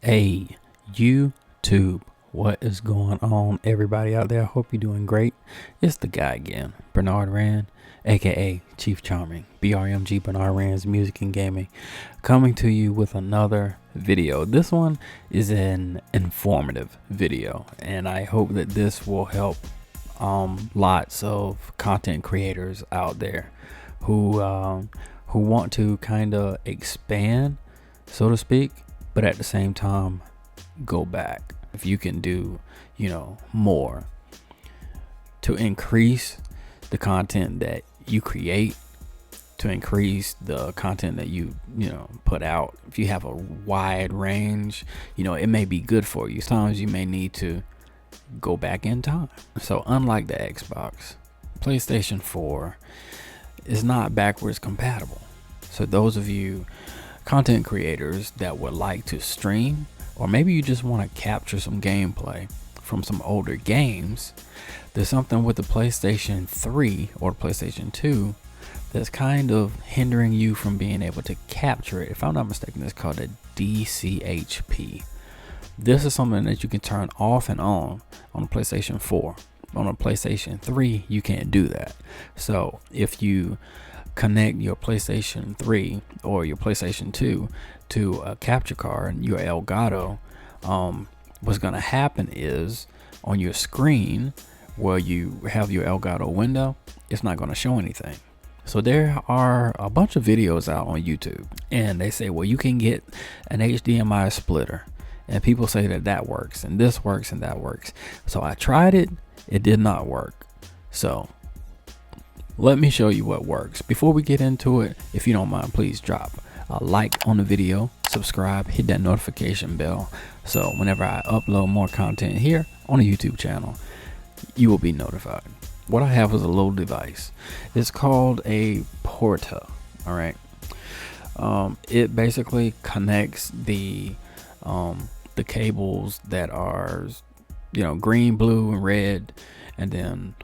Hey, YouTube, what is going on, everybody out there? I hope you're doing great. It's the guy again, Bernard Rand, aka Chief Charming, BRMG Bernard Rand's Music and Gaming, coming to you with another video. This one is an informative video, and I hope that this will help lots of content creators out there who want to kind of expand, so to speak, but at the same time go back. If you can do more to increase the content that you create, to increase the content that you put out, if you have a wide range, it may be good for you. Sometimes you may need to go back in time. So unlike the Xbox, PlayStation 4 is not backwards compatible. So those of you content creators that would like to stream, or maybe you just want to capture some gameplay from some older games, there's something with the PlayStation 3 or PlayStation 2 that's kind of hindering you from being able to capture it. If I'm not mistaken, it's called a DCHP. This is something that you can turn off and on the PlayStation 4. On a PlayStation 3, you can't do that. So if you connect your PlayStation 3 or your PlayStation 2 to a capture card, your Elgato, what's going to happen is on your screen where you have your Elgato window, it's not going to show anything. So there are a bunch of videos out on YouTube, and they say, well, you can get an HDMI splitter, and people say that works, and this works, and that works. So I tried it. It did not work. So let me show you what works. Before we get into it, if you don't mind, please drop a like on the video, subscribe, hit that notification bell, so whenever I upload more content here on the YouTube channel, you will be notified. What I have is a little device. It's called a Portta. All right. It basically connects the cables that are green, blue, and red, and then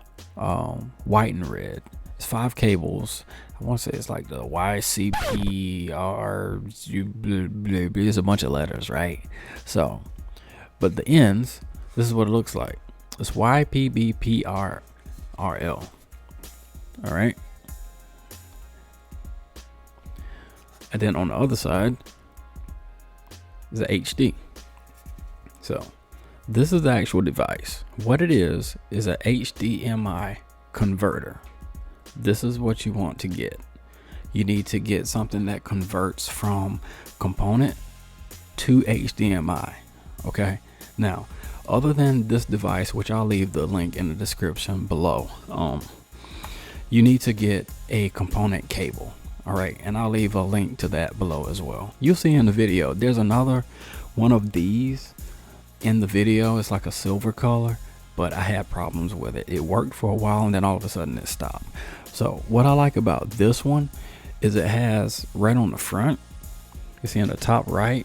white and red. It's 5 cables. I want to say it's like the YCPR. There's a bunch of letters, right? So, but the ends, this is what it looks like. It's YPBPRRL. All right. And then on the other side is a HD. So this is the actual device. What it is a HDMI converter. This is what you want to get. You need to get something that converts from component to HDMI. Okay. Now, other than this device, which I'll leave the link in the description below, you need to get a component cable. All right. And I'll leave a link to that below as well. You'll see in the video, there's another one of these in the video. It's like a silver color, but I had problems with it. It worked for a while, and then all of a sudden it stopped. So what I like about this one is it has right on the front, you see in the top right,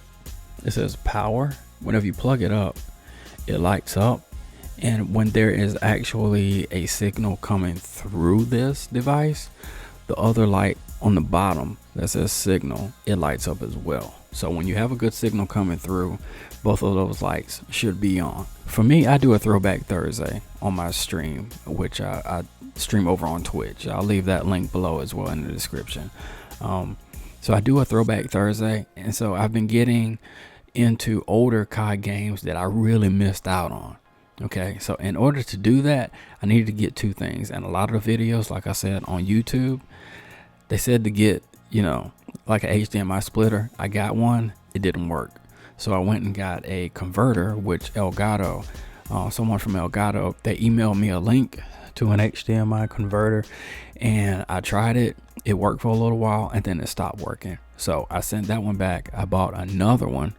it says power. Whenever you plug it up, it lights up. And when there is actually a signal coming through this device, the other light on the bottom that says signal, it lights up as well. So when you have a good signal coming through, both of those lights should be on. For me, I do a Throwback Thursday on my stream, which I stream over on Twitch. I'll leave that link below as well in the description. So I do a Throwback Thursday, and so I've been getting into older COD games that I really missed out on. Okay, so in order to do that, I needed to get 2 things. And a lot of the videos, like I said, on YouTube, they said to get, like an HDMI splitter. I got one, it didn't work. So I went and got a converter, which Elgato, someone from Elgato, they emailed me a link to an HDMI converter, and I tried it. It worked for a little while, and then it stopped working. So I sent that one back. I bought another one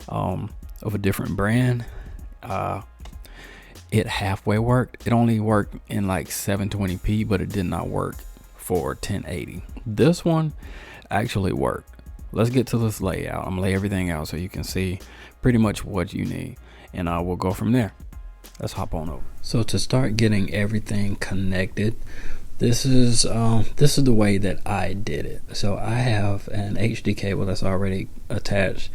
of a different brand. It halfway worked. It only worked in like 720p, but it did not work for 1080. This one actually worked. Let's get to this layout. I'm gonna lay everything out so you can see pretty much what you need, and we'll go from there. Let's hop on over. So to start getting everything connected, this is the way that I did it. So I have an HD cable that's already attached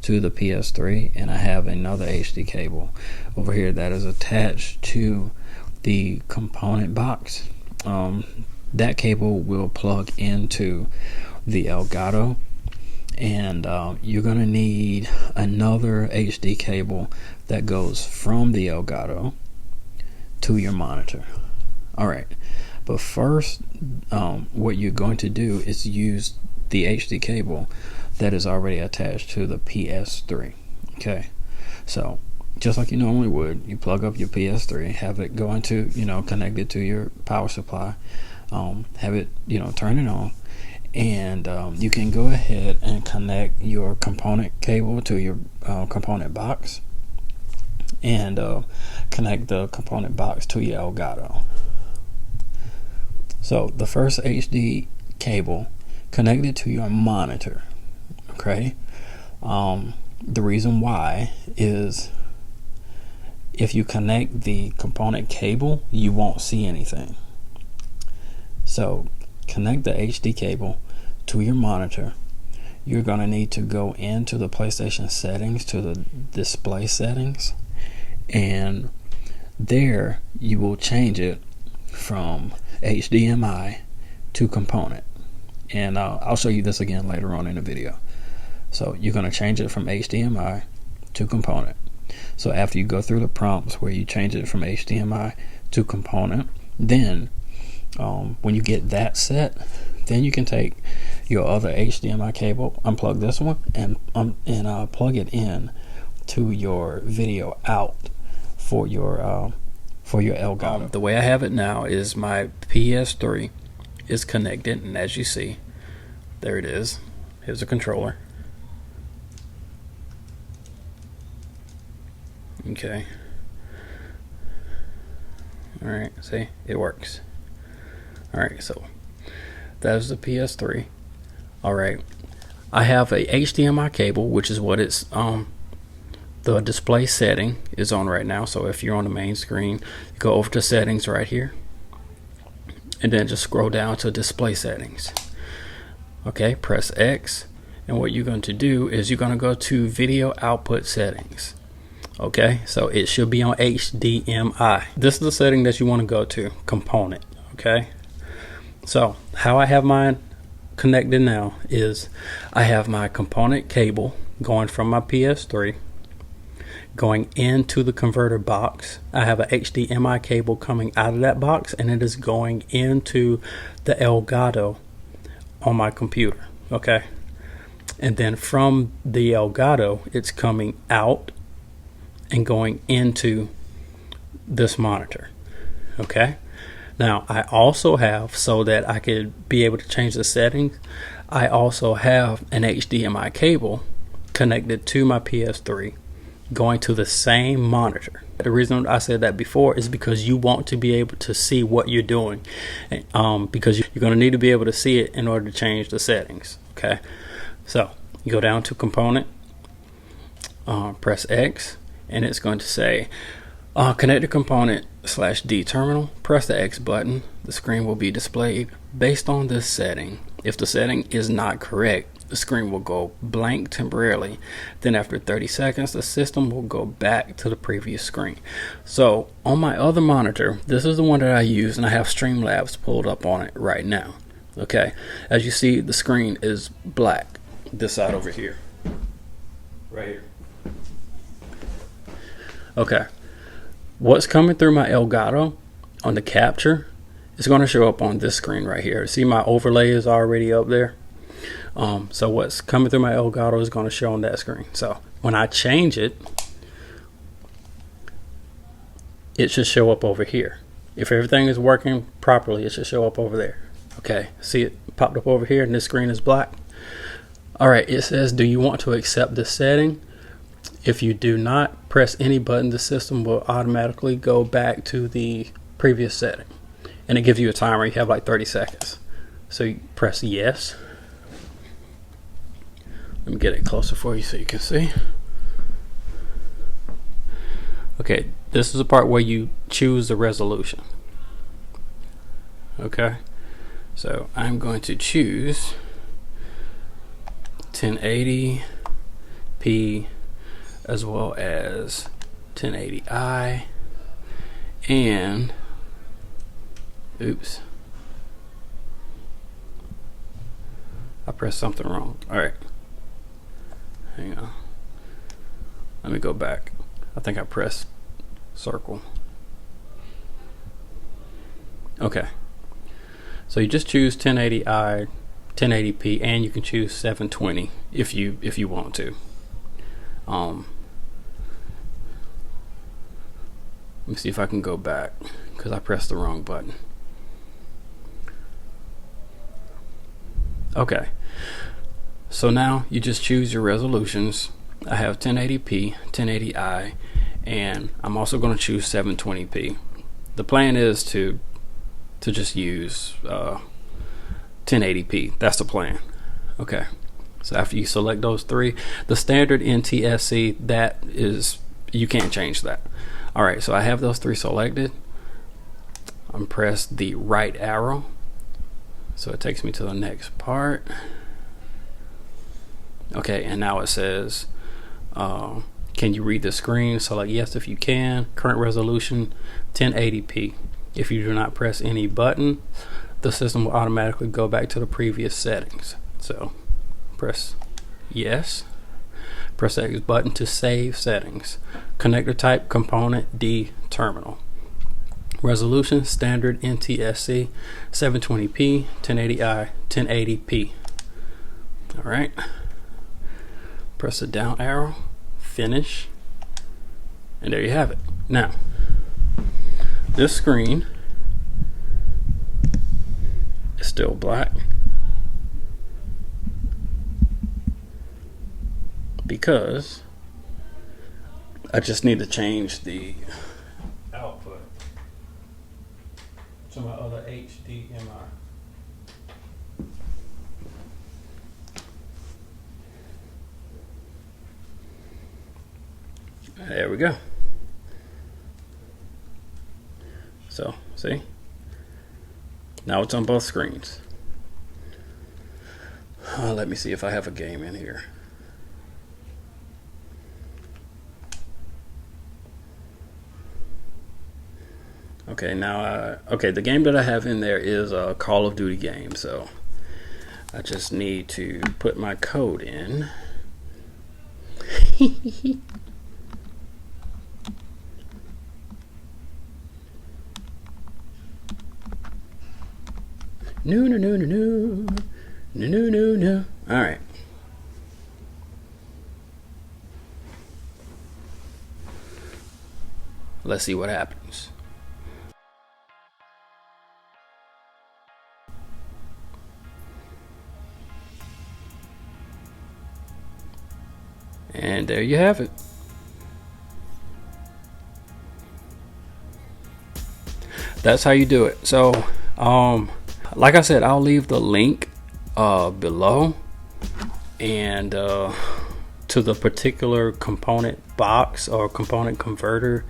to the PS3, and I have another HD cable over here that is attached to the component box. That cable will plug into the Elgato, and you're gonna need another HD cable that goes from the Elgato to your monitor. Alright, but first what you're going to do is use the HD cable that is already attached to the PS3. Okay, so just like you normally would, you plug up your PS3, have it go into, connect it to your power supply, have it, turn it on, and you can go ahead and connect your component cable to your component box, and connect the component box to your Elgato. So the first HD cable connected to your monitor. Okay, the reason why is if you connect the component cable, you won't see anything. So connect the HD cable to your monitor. You're going to need to go into the PlayStation settings, to the display settings, and there you will change it from HDMI to component. And I'll show you this again later on in the video. So you're going to change it from HDMI to component. So after you go through the prompts where you change it from HDMI to component, then when you get that set, then you can take your other HDMI cable, unplug this one, and plug it in to your video out for your Elgato. The way I have it now is my PS3 is connected, and as you see, there it is. Here's the controller. Okay. Alright, see, it works. Alright, so that's the PS3. Alright, I have a HDMI cable, which is what it's the display setting is on right now. So if you're on the main screen, go over to settings right here, and then just scroll down to display settings. Okay, press X, and what you're going to do is you're going to go to video output settings. Okay, so it should be on HDMI. This is the setting that you want to go to, component. Okay, so how I have mine connected now is I have my component cable going from my PS3 going into the converter box. I have a HDMI cable coming out of that box, and it is going into the Elgato on my computer. Okay, and then from the Elgato it's coming out and going into this monitor. Okay, now I also have, so that I could be able to change the settings, I also have an HDMI cable connected to my PS3 going to the same monitor. The reason I said that before is because you want to be able to see what you're doing, because you're going to need to be able to see it in order to change the settings. Okay, so you go down to component, press X, and it's going to say connect the component /D terminal. Press the X button. The screen will be displayed based on this setting. If the setting is not correct, the screen will go blank temporarily. Then after 30 seconds, the system will go back to the previous screen. So on my other monitor, this is the one that I use, and I have Streamlabs pulled up on it right now. Okay, as you see, the screen is black. This side over here, right here. Okay, what's coming through my Elgato on the capture is going to show up on this screen right here. See, my overlay is already up there. So what's coming through my Elgato is going to show on that screen. So when I change it, it should show up over here. If everything is working properly, it should show up over there. Okay, see it popped up over here, and this screen is black. All right, it says, do you want to accept this setting? If you do not press any button, the system will automatically go back to the previous setting, and it gives you a timer. You have like 30 seconds. So you press yes. Let me get it closer for you so you can see. Okay, this is the part where you choose the resolution. Okay, so I'm going to choose 1080 1080p as well as 1080i, and oops, I pressed something wrong. All right, hang on, let me go back. I think I pressed circle. Okay, so you just choose 1080i, 1080p, and you can choose 720 if you want to. Let me see if I can go back because I pressed the wrong button. Okay, so now you just choose your resolutions. I have 1080p, 1080i, and I'm also going to choose 720p. The plan is to just use 1080p. That's the plan. Okay, so after you select those three, the standard NTSC, that is, you can't change that. All right, so I have those three selected. I'm press the right arrow, so it takes me to the next part. Okay, and now it says, can you read the screen? Select yes if you can. Current resolution 1080p. If you do not press any button, the system will automatically go back to the previous settings. So press yes. Press the X button to save settings. Connector type component D terminal. Resolution standard NTSC 720p, 1080i, 1080p. All right. Press the down arrow, finish, and there you have it. Now, this screen is still black because I just need to change the output to my other HDMI. There we go. So, see? Now it's on both screens. Let me see if I have a game in here. Okay, now, okay, the game that I have in there is a Call of Duty game, so I just need to put my code in. No. All right. Let's see what happens. And there you have it. That's how you do it. So, like I said, I'll leave the link below, and to the particular component box or component converter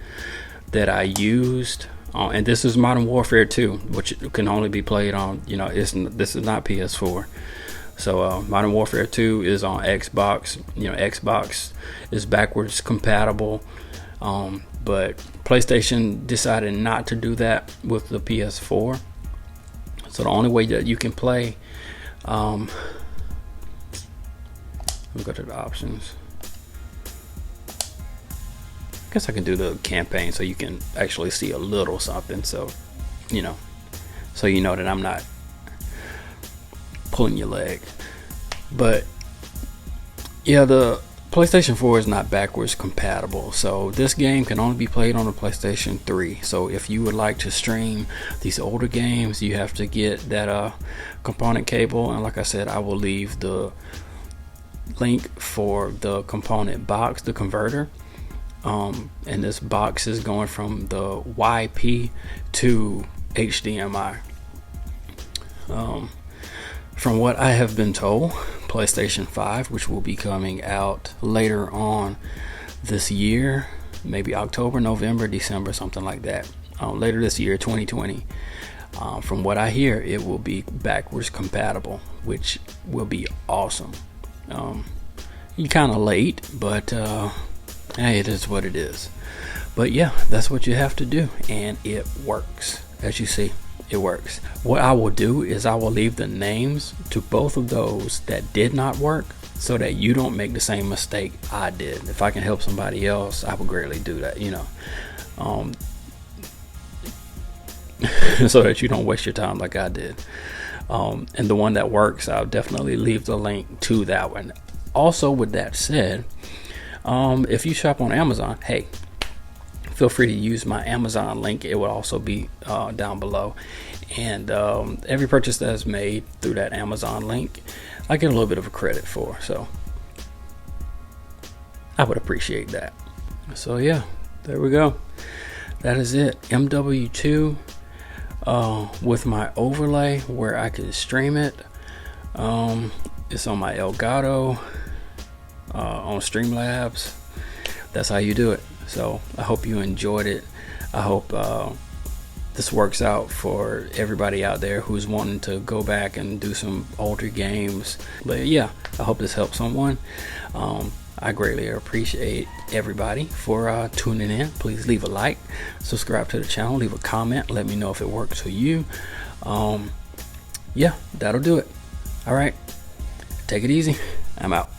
that I used. And this is Modern Warfare 2, which can only be played on, this is not PS4. So Modern Warfare 2 is on Xbox. Xbox is backwards compatible, but PlayStation decided not to do that with the PS4. So the only way that you can play, let me go to the options. I guess I can do the campaign so you can actually see a little something. So, so you know that I'm not pulling your leg. But yeah, the PlayStation 4 is not backwards compatible, so this game can only be played on the PlayStation 3. So if you would like to stream these older games, you have to get that component cable, and like I said, I will leave the link for the component box, the converter. And this box is going from the YP to HDMI. From what I have been told, PlayStation 5, which will be coming out later on this year, maybe October, November, December, something like that, later this year, 2020. From what I hear, it will be backwards compatible, which will be awesome. You're kind of late, but hey, it is what it is. But yeah, that's what you have to do, and it works. As you see, it works. What I will do is I will leave the names to both of those that did not work, so that you don't make the same mistake I did. If I can help somebody else, I would greatly do that, so that you don't waste your time like I did. And the one that works, I'll definitely leave the link to that one. Also, with that said, if you shop on Amazon, hey, feel free to use my Amazon link. It will also be down below. And every purchase that is made through that Amazon link, I get a little bit of a credit for. So I would appreciate that. So yeah, there we go. That is it. MW2 with my overlay where I can stream it. It's on my Elgato on Streamlabs. That's how you do it. So I hope you enjoyed it. I hope this works out for everybody out there who's wanting to go back and do some older games. But yeah, I hope this helps someone. I greatly appreciate everybody for tuning in. Please leave a like, subscribe to the channel, leave a comment, let me know if it works for you. Yeah, that'll do it. All right, take it easy. I'm out.